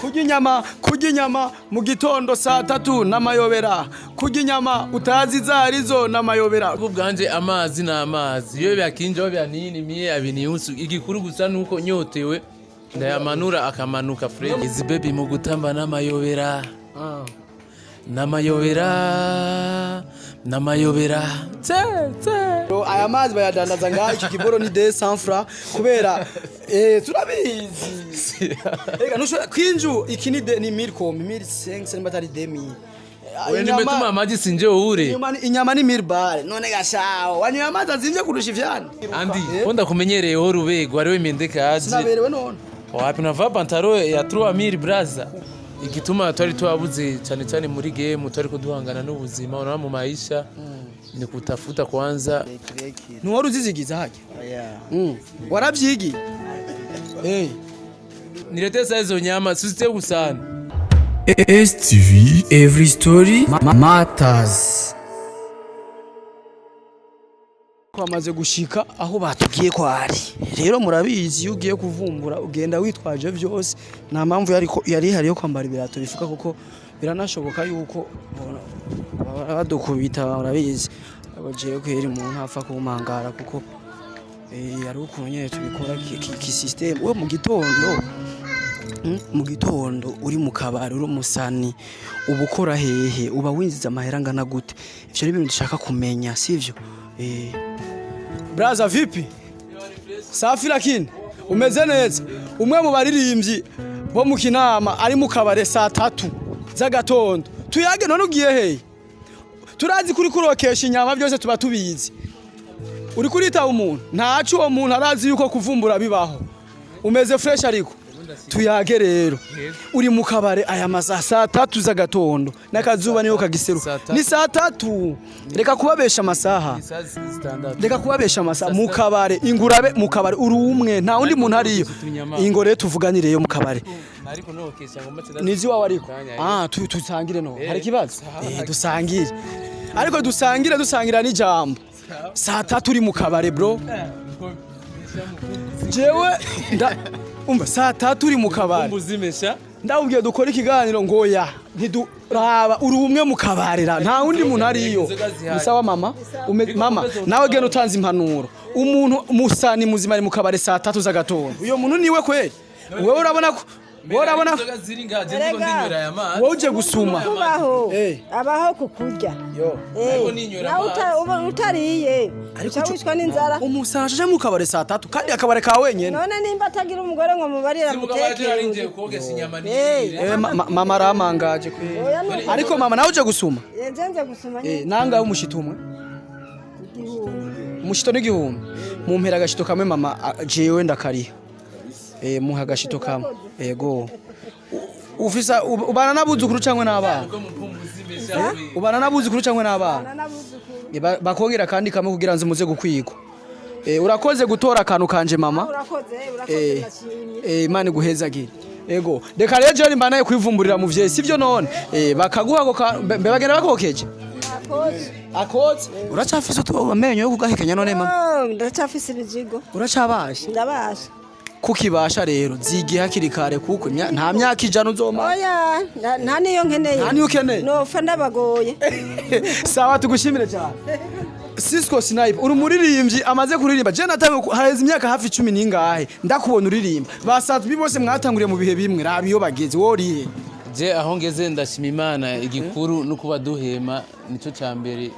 kurya inyama mu gitondo saa 3 n'amayobera, kurya inyama utazi zarizo n'amayobera. Ubwanje amazi n'amazi iyo byakinje byanini mie abiniusu igikuru gusa nuko nyotewe ndayamanura akamanuka Fred. Izi baby mu gutamba n'amayobera. N'amayobera aya mazi bayadandaza ngaho iki kiboro ni 200 francs kubera turabizi rega nushobora kwinju iki ni 1500 n'amatari 2000 wewe nimetuma amaji sinje ure inyama ni 1000 bare none gashaho wanyu amazi azimvye kurusha ivyana andi ponda kumenyereye ho rubego ari we mendeka aje sinaberewe none wapi nava pantaro ya 3000 braza igituma twari tuwabuze cyane muri game twari kuduhangana n'ubuzima ona mu maisha ni kutafuta kwanza ntuwari uzizigiza haje waravyigi nilete saizo nyama susite gusana STV every story matters. Kwamaze gushika aho batugiye kwari rero murabizi iyo ugiye kuvumbura ugenda witwaje byose nta mpamvu yari hari yo kwambara ibirato bifuka kuko biranashoboka yuko badukubita murabizi abagiye kweri mu ntafa kumangara kuko yari ukunye tubikora ki system we mu gitondo uri mu kabari uri musani ubukora hehe uba winziza amahera ngana gute ivyo ni ibintu dushaka kumenya sivyo Braza vipi? Safi lakini umeze neza. Umwe mu baririmbyi bo mu Kinama ari mu kabare saa 3 z'agatondo. Tuyage none ugiye hehe? Turazi kuri kurokesha inyama byose tuba tubizi. Uri kurita umuntu ntacu uwo muntu arazi yuko kuvumbura bibaho. Umeze fresh ariko. Tuyage rero uri mu kabare aya masaha saa 3 z'agatondo n'akazuba niyo kagiseruka ni saa 3 reka kubabesha amasaha mu kabare ingurabe mu kabare uri umwe nta undi muntu ariyo ingore tuvuganire yo mu kabare ariko no kesha ngo matse nizi wawe ariko tusangire no hari kibazo dusangire ariko dusangira n'ijambo saa 3 uri mu kabare bro jewe umva saa 3 uri mu kabare umbuzimesha ndawubwiye dukora ikiganiro ngoya ntiduraba uri umwe mu kabarira nta wundi muntu ariyo musawa mama nawe genda utanze impanuro umuntu musani muzima ari mu kabare saa 3 z'agatondo uyo muntu niwe kweli wewe urabona ko wowe uje gusuma abaho kukurya utariye wishwa n'inzara umusaje mu kabare saa 3 kandi akabare ka wenyene none nimba atagira umugore ngo mubarira mutekere mama ramangaje ariko mama nawe uje gusuma nje gusuma nanga umushitumwe umushito n'igihumbi mu mpera agashito kamwe mama jewe ndakariha muha agashito kamwe yego ufisa ubana nabuzukuru cyangwa n'abana ubana nabuzukuru cyangwa n'abana bakongera kandi kamwe kugira nze muze gukwigwa urakoze gutora akantu kanje mama urakoze Imana iguhezagire yego reka rero je mbanaye kwivumburira mu vye sivyo none bakaguha ko bagenda bakokeje akoze uracafise amenyo yo kugahekenya none mama ndacafise ibijigo uracabasha ndabasha kukibasha rero zigiye hakiri kare kuko nta myaka ijana uzoma oya nta niyo nkeneye no fa ndabagoye sawa tugushimire cyane Cisco Sniper uri muririmbyi amaze kuririmba je natangiye hareze imyaka hafi 10 ningahe ndakubona uririmba basazi bose mwatanguriye mu bihe bimwe rabiyo bageze woriye je aho ngeze ndashima Imana igikuru no kuba duhema nico cyambere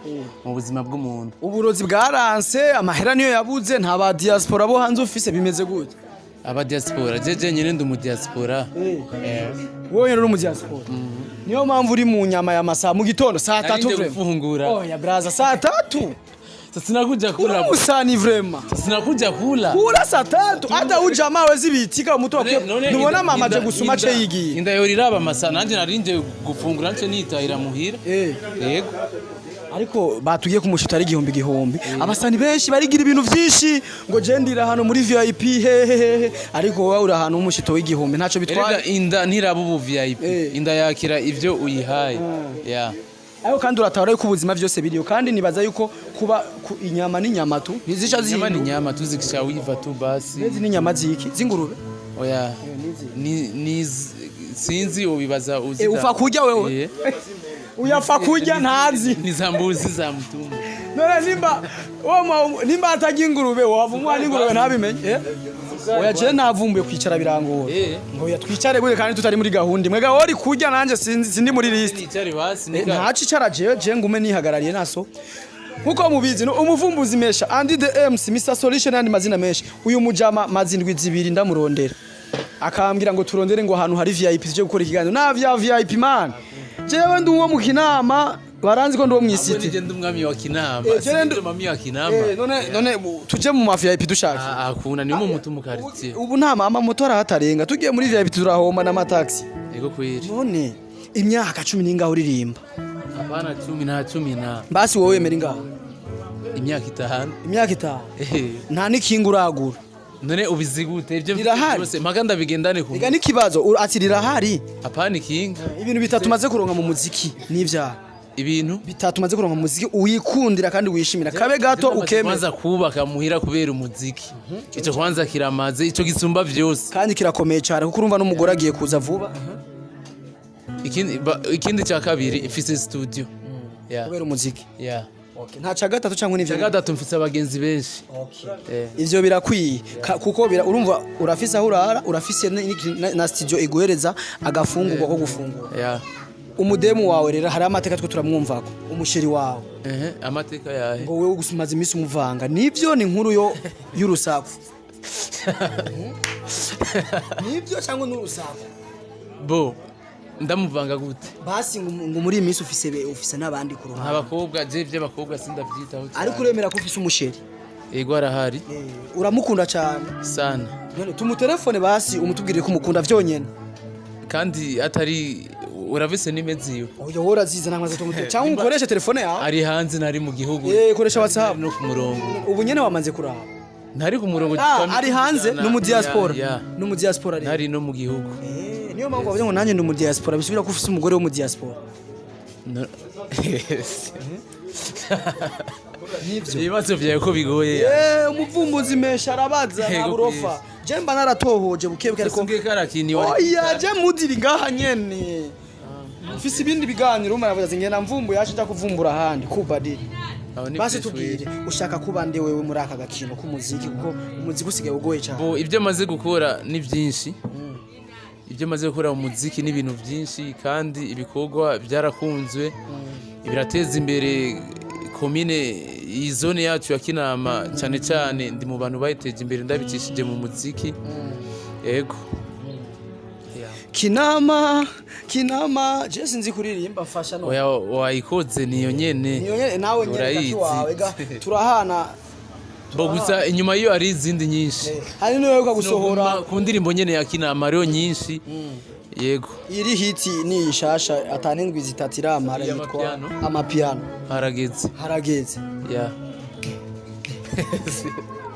mu buzima bw'umuntu uburozi bwaranse amahera niyo yabuze nta ba diaspora bo hanze ufise bimeze gute aba diaspora je nyine ndi mu diaspora wowe rero mu diaspora niyo mpamvu uri mu nyama ya masaha mu gitondo saa 3 vrema oya braza saa 3 sinakuja kula usani vrema sinakuja kula saa 3 hata ujamaa wezi bitika umutoke nubona mama je gusuma ce yigiye indayoriraba masaha nanje narinje gufungura nce nitahira muhira yego ariko batugiye kumushita ari igihumbi abasani benshi barigira ibintu vyinshi ngo je ndira hano muri VIP hehehe ariko wowe uri hano umushito w'igihumbi ntaco bitwara inda ntiraba ubu VIP inda yakira ivyo uyihaye ayo kandi uratahura yuko ubuzima byose biriyo kandi nibaza yuko kuba inyama n'inyama tu ntizisha inyama n'inyama tuzikisha wiva tu basi nezi n'inyama ziki zingurube oya ni sinzi ubibaza uzi ufa kurya wewe uyafa kurya ntazi nizambuzi za mtumba none nimba atagira ingurube wavumwa n'ingurube ntabimenye oya je navumbuye kwicara birangora ngo yatwicare gute kandi tutari muri gahunda imwe gahori kurya nanje sindi muri list nicare basi ntaci cara je ngume nihagarariye naso nkuko mubizi umuvumbuzi mesha andi the MC Mr Solution and mazina menshi uyu mujama mazindwi zibiri ndamurondera akambwira ngo turondere ngo ahantu hari VIP tuje gukora ikiganiro na VIP man jewe ndi uwo mu Kinama baranzi ko ndi uwo mwisiti je ndi umwami wa Kinama ndi mami wa Kinama none tuje mu VIP dushaka akuna ni mu mutu mu quartier ubu nta mama motora hatarenga tugiye muri VIP turahomba na mataxi ego kweri none imyaka 10 ningaho uririmba apana 10 na basi wowe emera ingaho imyaka 5 nta nikinguragura none ubizigute ivyo byose mpaka ndabigendane ku ega nikibazo ati rirahari apana ikinga ibintu bitatu maze kuronka mu muziki nivya ibintu bitatu maze kuronka mu muziki uyikundira kandi wishimira kabe gato ukemeza kwanza kubaka muhira kubera umuziki ico kwanza kiramaze ico gisumba vyose kandi kirakomeye cyane kuko urumva n'umugore agiye kuza vuba ikindi cya kabiri ifise studio kubera umuziki okay nta gatatu cyangwa n'ivyo gatatu mfise abagenzi benshi ivyo birakwiye kuko urumva urafise aho urara urafise na studio iguhereza agafungurwa ko gufungura umudemu wawe rero hari amateka twe turamwumvako umusheri wawe amateka yahe ngo wewe gusumaza imisi umuvanga nivyo ni inkuru y'urusaku nivyo cyangwa n'urusaku bo ndamuvanga gute basi ngo muri iyi minsi ufise n'abandi ku ruhande abakobwa je by'abakobwa sindavyitaho ariko uremera ko ufise umusheri ego arahari uramukunda cyane sana none tumutelefone basi umutubwire ko umukunda vyonyene kandi atari uravise nimeziyo oyo woraziza namaze tumute cyangwa ukoresha telefone yawe ari hanze nari mu gihugu koresha WhatsApp no ku murongo ubu nyene wamanze kuraba ntari ku murongo ari hanze no mu diaspora no mu diaspora nari no mu gihugu niyo mpamvu bavuze ngo nanjye ndi mu diaspora bisubira ko ufise umugore wo mu diaspora nivyo ibibazo vyawe ko bigoye umuvumbuzi mesha arabaza na burofa je mba naratohoje bukebuke ariko oya je mudiri ngaha nyene ufise ibindi biganiro umaravuze ngena mvumbu yaje nja kuvumbura ahandi kubadi basi tubwire ushaka kuba nde wewe muri aka gakino k'umuziki kuko umuziki usigaye ugoye cyane bo ibyo maze gukora ni byinshi ibyo maze gukora mu muziki ni ibintu byinshi kandi ibikorwa byarakunzwe birateza imbere komine izone yacu ya Kinama cyane cyane ndi mu bantu bayiteje imbere ndabicishije mu muziki yego Kinama je sinzi kuririmba fasha no oya wayikoze niyo nyene nawe nyene wawe turahana bo gusa inyuma iyo ari izindi nyinshi hari niwe gusohora ku ndirimbo nyene ya Kinama rero nyinshi yego iri hiti ni ishasha atanindwi zitatira amara yitwa amapiano harageze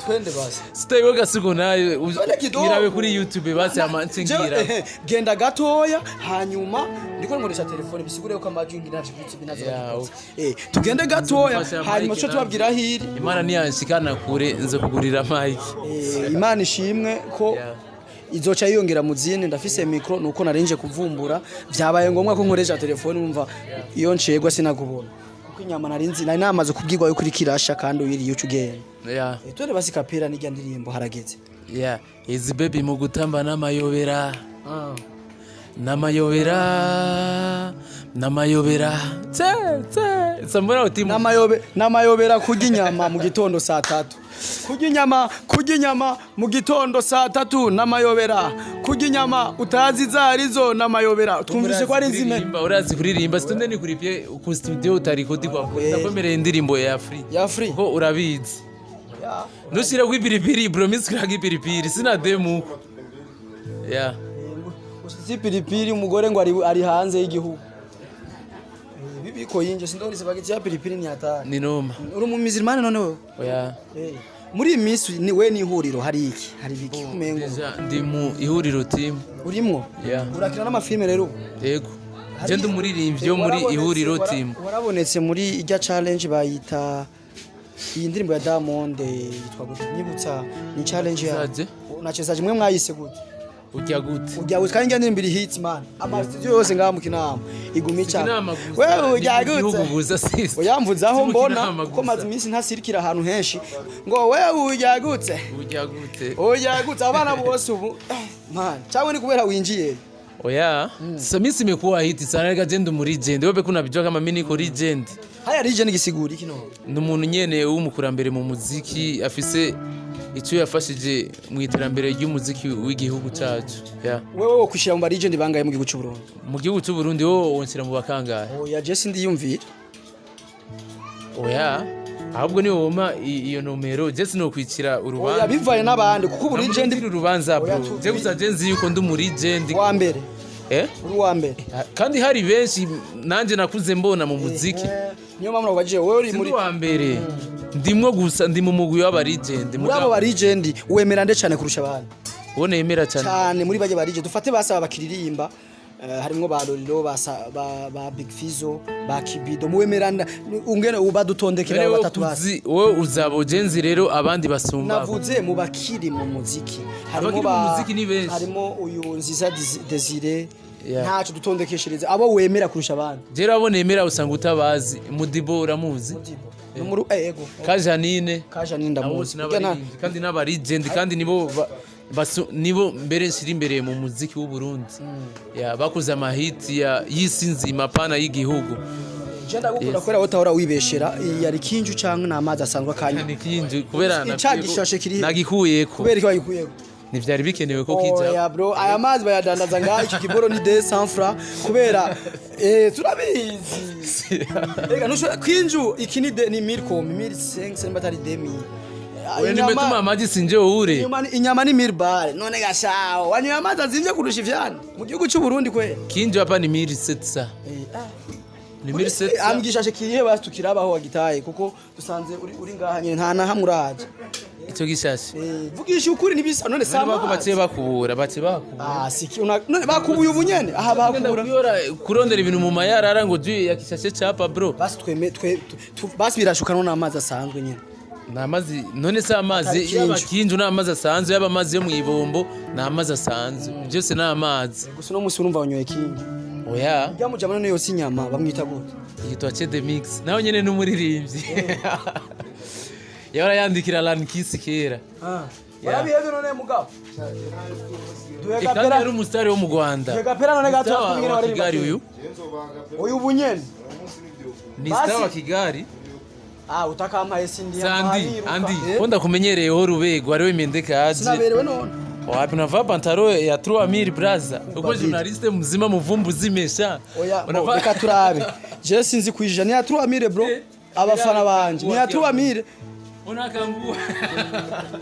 twende basi sitayiwe gasigo nayo ngirabe kuri YouTube basi amansingira genda gatoya hanyuma ndiko nkoresha telefone bisigure ko amajwi nginaje kuri binazo tugende gatoya hanyuma cyo tubabwira hiri Imana niyanshikana kure nze kugurira mic Imana ishimwe ko izoca yiyongera mu zine ndafise micro nuko narinje kuvumbura byabaye ngombwa ko nkoresha telefone umva iyo ncegwa sinakubona kuko inyama narinzi nari namaze kubwirwa yo kuri kirasha kandi uyiriye ucugenda twende basi kapera n'ijya ndirimbo harageze izi baby mu gutamba n'amayobera n'amayobera kurya inyama mu gitondo saa 3 kurya inyama mu gitondo saa 3 n'amayobera kurya inyama utazi zarizo n'amayobera twumvise ko ari nzime urazi kuririmba sitonde ni kuripye ku studio utariko dikwa ndakomereye indirimbo ya free ko urabizi nushyira kw'ipiripiri promise kira kw'ipiripiri sina demu usizi piripiri umugore ngo ari hanze y'igihugu bibiko yinje sindori sebagiti ya piripiri ni hatari ni noma uri mu mizirmane none wewe muri iyi minsi ni we ni ihuriro hari biki kumengo ndi mu ihuriro team urimo urakina n'amafilme rero yego je ndi umuririmbyi yo muri ihuriro team warabonetse muri ijya challenge bayita iyi ndirimbo ya Diamond yitwa nyibutsa ni challenge ya nachezaje mwe mwayise gute ujya gute kandi njya ndirimba hits man ama studio yose ngaha mu Kinama igumi cyane wewe ujya gute uyamvuzaho mbona kuko maze iminsi ntasirikira ahantu henshi ngo wewe ujya gute abana bose ubu man cyangwa ni kubera winjiye oya sasa mimi simekuwa hit sana legend mu legend wewe kuna bijwa kama mimi niko legend haya legend gisigura kino ni umuntu nyene w'umukurambere mu muziki afise icyo yafashije mu iterambere ry'umuziki w'igihugu cyacu wewe wo kwishira mu legend bangaye mu gihugu cy'u Burundi mu gihugu cy'u Burundi wo wonsira mu bakangahe oya Jesse ndiyumvira oya ahubwo ni woma iyo nomero Jesse no kwicira urubanza oya bivaye n'abandi kuko ubu legend urubanza bro je gusa Jesse yuko ndi mu legend wa mbere uri wa mbere kandi hari benshi nanje nakuze mbona mu muziki niyo mpamvu nabaje wewe uri muri wa mbere ndimwo gusa ndi mu mugwi w'aba legend muri abo ba legend wemera nde cyane kurusha abandi ubone yemera cyane muri baje ba legend dufate basaba bakiririmba harimo ba Lolilo ba Big Fizo ba Kibido muwemerana ungene ubadutondekera batatu basi wowe uzabo genzi rero abandi basumba navuze mu bakiri mu muziki harimo uyu Nziza Desire ntacu dutondekeshereza abo wemera kurusha abandi je rabone yemera usanga utabazi Mudibo uramuzi numuru ego Kajanine ndamuzi kandi n'aba legend kandi nibo mbere nsiri imbere mu muziki w'u Burundi bakoze amahiti yisinzima pana y'igihugu jenda gukunda kwera utahora wibeshera yari kinju canke namazi asanzwe akanya ni kinju kubera nacagishashe kiri nagikuyeko kubera iki wayikuyeko nivyari bikenewe ko kiza oya bro aya mazi bayadandaza ngaho iki kiboro ni 200 francs kubera turabizi rega nusho kinju iki ni 1500 batari 2000 Nimetuma amaji sinje ure inyama ni mirbare none gashaho wanywa amazi azimvye kurusha ivyana mu gihugu cy'u Burundi kwe kinje hapa ni 1700 ni 1700 ambwishashe kirihe bastukirabaho wagitaye kuko dusanze uri ngaha nyene nta na hamuraje icyo gishashe vugisha ukuri nibisa none sama bako bace bakubura siki none bakubuye ubunyene aha bakubura kurondera ibintu mu mayarara ngo je yakishashe capa bro basi basi birashukana n'amazi asanzwe nyene namazi none se amazi y'abakinju n'amazi asanzwe y'abamazi yo mu ibombo n'amazi asanzwe byose n'amazi gusa no musi urumva wanyoye kingi oya byamujama none yose inyama bamwita gute yitwa Chede Mix naho nyene n'umuririmbyi yara yandikira Lankisi kera yarabiyebe none mugabo duhega umusitari wo mu Rwanda duhega pera none gato kumwira wari Kigali uyu bunyene ni star wa Kigali utakampaye sindi andi konda kumenyereyeho rubego ariwe Mendekaje sinaberewe none wapi unavaa pantaro ya 3000 braza uko journaliste mzima muvumbuzi mesha unavaa turabe je sinzi kwijana ya 3000 bro abafana banje ni ya 3000 unakangua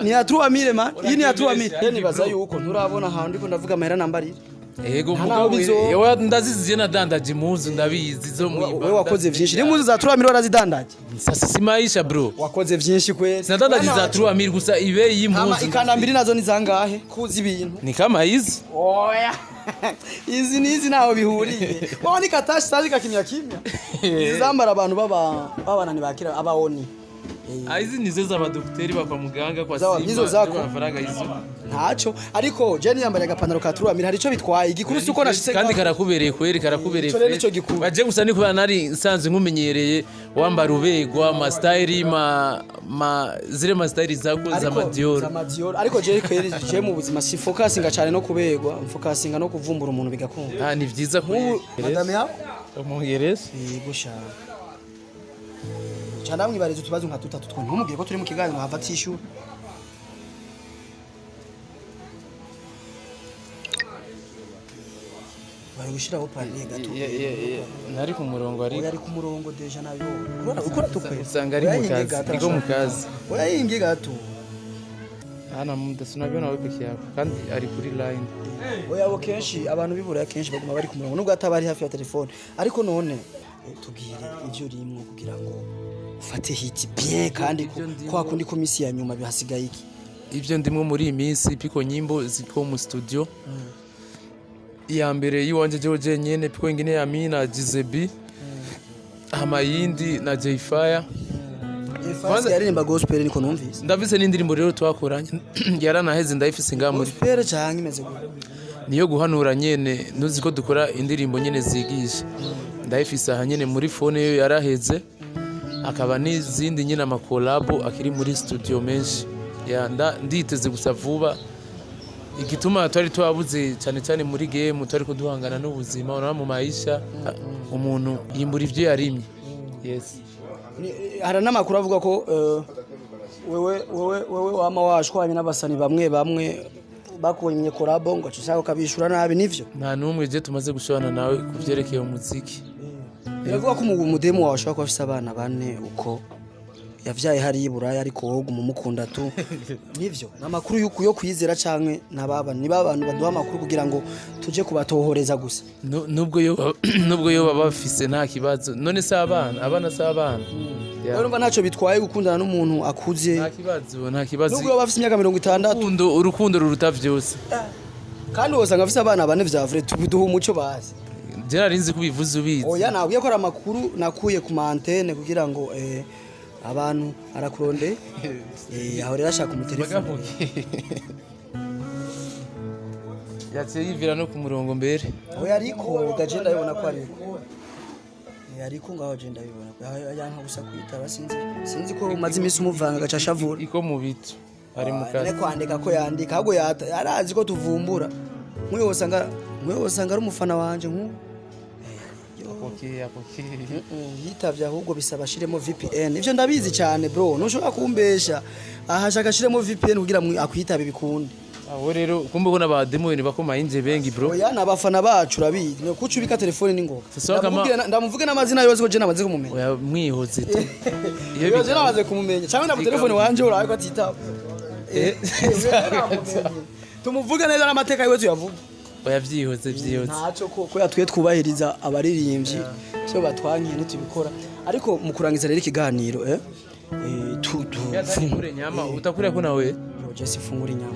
ni ya 3000 man iyi ni ya 3000 nibaza yuko nturabona handi ko ndavuga amahera nambarira ego mugabo yewe ndaziziye nadandaje muzu ndabizi zo wewe wakoze vyinshi ni muzu za 3000 warazidandaje sasa simaisha bro wakoze vyinshi kweli nadandaje za 3000 gusa ibe y'impuzu ikanda mbiri nazo ni zangahe kuzi ibintu ni kama hizi oya izi nizi naho bihuriye wabona ikatashi sazika kimya izambara abantu babanani bakira abaoni Aizi nizo z'abadokteri bava muganga kwa Simba amafaranga izo ntaco ariko je niyambara agapantaro ka 3000 hari ico bitwaye igikuru suko nashitse kandi karakubereye kweri baje gusa ni kubana nari nsanzwe nkumenyereye wambara ubegwa ama style zire ma style zakoza amadior ariko je kweri je mu buzima si focusinga cyane no kubegwa focusinga no kuvumbura umuntu bigakunda ni vyiza ku madame yawe umuhereza gusha Chanda mwibariza utubazo nka tutatu twe ntumubwiye ko turi mu kiganiro hava tishu bari gushiraho panier gato nari ku murongo ari ku murongo deja nayo ukora tukwe usanga ari mu kazi oyahinge gato hana muda sinabiona wewe peke yako kandi ari kuri line oyabo kenshi abantu bibura kenshi baguma bari ku murongo nubwo atabari hafi ya telefone ariko none tubwire ivyo rimwe kugira ngo ufate hit bien kandi kwa kundi komisi ya nyuma bihasigaye iki ivyo ndimwe muri iminsi piko nyimbo ziko mu studio ya mbere yiwanje George nyene piko ingine ya Mina Gizebi amayindi na J-Fire kwanza yaririmba gospel niko numvise ndavise n'indirimbo rero twakoranye yaranaheze ndayifise nga muri gospel cyangwa imeze gute niyo guhanura nyene nuzi ko dukora indirimbo nyene zigisha ndayifise aha nyene muri phone yo yaraheze akaba n'izindi nyene amakolabo akiri muri studio menshi nditeze gusa vuba igituma twari twabuze cyane cyane muri game twari ko duhangana n'ubuzima urabona mu maisha umuntu yimbura ivyo yarimye yes hari n'amakuru avuga ko wewe wama washwanye n'abasani bamwe bakubonye kolabo ngo ushaka kabishura nabi nivyo nta numwe je tumaze gushobana nawe kuvyerekeye umuziki biravuga ko umudemu wawe ashobora kuba afise abana bane uko yavyaye hari iburaya ariko wowe umukunda tu nivyo namakuru yuko yo kwizera canke nababa niba abantu baduha amakuru kugira ngo tuje kubatohoreza gusa nubwo yo baba bafise nta kibazo none se abana s'abana urumva ntaco bitwaye gukundana n'umuntu akuze nta kibazo nubwo bafise imyaka 60 urukundo ruruta vyose kandi wosanga afise abana bane vya vrai tubiduha umuco bazi je narinzi kubivuza ubizi oya nabwiye ko ari amakuru nakuye ku mantene kugira ngo abantu arakuronde aho rero ashaka umutelefone yatse yivira no ku murongo mbere oya ariko gagenda yibona ko ariko ngaho agenda yibona yanka gusa kwitaba sinzi ko umaze imisi umuvanga gacashavura iko mu bitu ari mu kazi ne kwandika ko yandika ahubwo yarazi ko tuvumbura mwe wosanga ari umufana wanje yitavye ahubwo bisaba shiremo VPN ivyo ndabizi cyane bro ntushobora kumbesha ahashaka shiremo VPN kugira akwitabe bikundi aho rero kumbe ko nabademo ni bakoma inje bengi bro oya nabafana bacu rabizi no kucubika telefone n'ingoga ndamuvuge n'amazina yose ko je namaze kumumenya oya mwihoze tu iyo je namaze kumumenya cyangwa na telefone wanje uraye ko atitaba tumuvuge neza n'amateka yiwe tuyavuga oya vyihoze ntaco ko yatwe twubahiriza abaririmbyi cyo batwankiye ntitubikora ariko mu kurangiza rero ikiganiro fungure nyama utakure ko nawe je sifungura inyama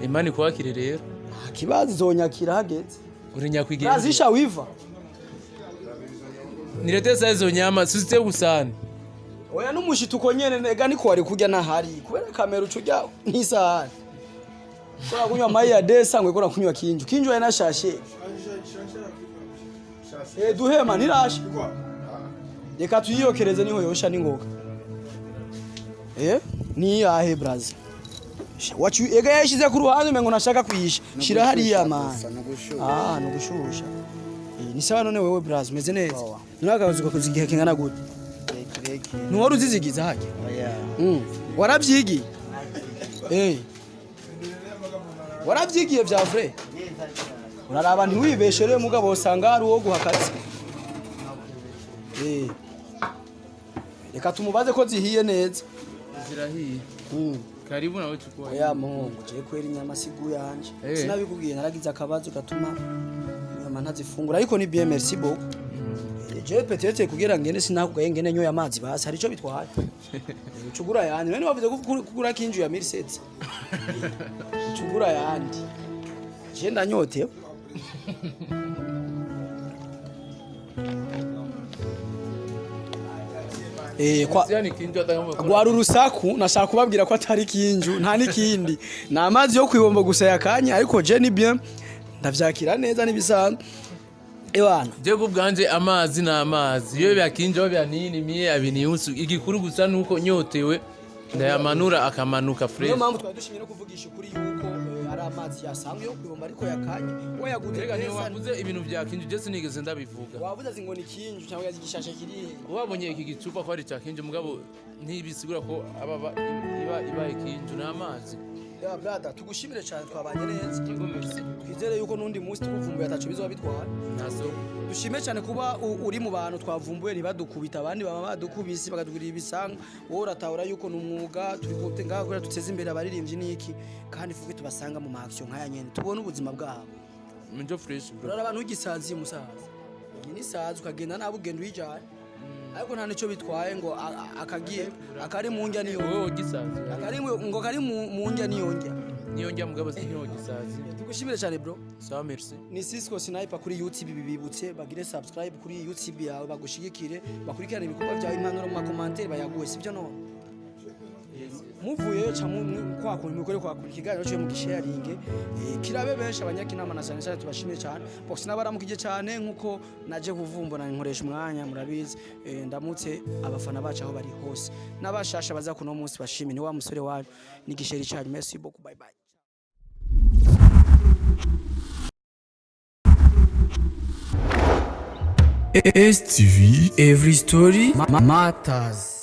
imani kwakire rero kibazo zonyakira hageze uri nyakwigira azisha wiva nirete sazo nyama susite gusana oya n'umushituko nyene nega niko wari kurya nahari kubera kamera ucurya n'isahani kora kunywa mayi ya desa ngwe kora kunywa kinju yanashashe duhema nirashe reka tuyiyokereze niho yosha ningoga ni yahe braza wacu ega yashize ku ruhande mengo nashaka kuyisha shira hariya man no gushusha ni sawa none wewe braza meze neza nagavuze ko kuzigihe kingana gute ntuwari uzizigiza hake warabyigi warabyigiye vya vrai uraraba ntiwibeshere mugabo usanga ari uwo guhakaza reka tumubaze ko zihiye neza zirahiye karibu nawe chukua oya mungu je kwera inyama sigu yanje sinabikubwiye naragize akabazo gatuma inyama ntazifungura ariko ni bien merci beaucoup je peut-être kugira ngene sinakugaye ngene nyoya amazi basi hari ico bitwaye ucugura yandi none wavuze kugura kinju ya 1700 ucugura yandi je ndanyote gwari urusaku nashaka kubabwira ko atari kinju nta nikindi na amazi yo kwibomba gusa yakanya ariko je ni bien ndavyakira neza nibisanzwe ewana je kubwanje amazi na amazi iyo byakinje bya nini miye abiniyusu igikuru gusa nuko nyotewe ndayamanura akamanuka fresh niyo mpamvu twadushimye no kuvugisha kuri yuko ari amazi yasanzwe yo kwibomba ariko yakanye we yagutega neza wavuze ibintu byakinje je sinigeze ndabivuga wavuze ngo ni kinju cyangwa yazigishashe kiri wabonye iki gicupa ko ari cyakinje mugabo ntibisigura ko aba iba ikinju na amazi ya brother tugushimire cyane twabanye neza twizere yuko nundi munsi tukuvumbuye ataco bizoba bitwara naso dushime cyane kuba uri mu bantu twavumbuye ntibadukubita abandi baba badukubisi bagatugirira ibisanga wowe uratahura yuko n'umwuga turi gute ngaho kugira duteze imbere abaririmbyi niki kandi fuke tubasanga mu maaction nkaya nyene tubone ubuzima bwabo minjo fresh bro rara abantu ugisazi musaza ni sazi ukagenda nabo ugenda uyijaye ariko nta nico bitwaye ngo akagiye akari mu njya niyo wowe gisazi akari ngo kari mu njya niyo njya mugabo sinyo gisazi tugushimire cyane bro sawa merci ni Cisco Sniper kuri YouTube bibibutse bagire subscribe kuri YouTube yawe bagushigikire bakurikirana ibikorwa byawe impanuro mu commentaire bayaguhe sibyo no muvuye ca kwakura mukore kwakura ikiganiro cyo mu gisharinge kirabe benshi abanyakinama na cyane tubashimiye cyane box nabaramukije cyane nkuko naje kuvumbura nkoresha umwanya murabizi ndamutse abafana bacu aho bari hose n'abashasha baza kuno munsi bashimye ni wa musore wanyu ni gisheri cyane merci beaucoup bye bye STV Every Story Matters.